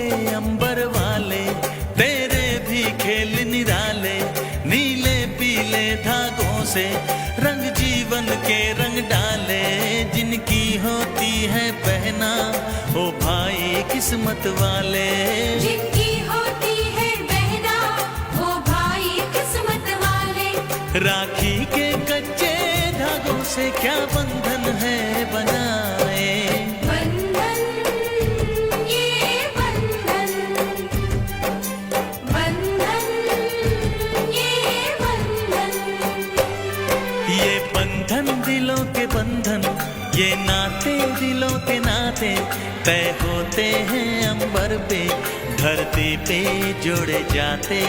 बोले अंबर वाले, तेरे भी खेल निराले, नीले पीले धागों से रंग जीवन के रंग डाले। जिनकी होती है पहना ओ भाई किस्मत वाले, जिनकी होती है बहना वो भाई किस्मत वाले। राखी के कच्चे धागों से क्या बंधन है बनाए। बंधन ये बंधन, बंधन ये बंधन, ये बंधन दिलों के बंधन, ये नाते दिलों के नाते, तय होते हैं अंबर पे, धरती पे जोड़े जाते।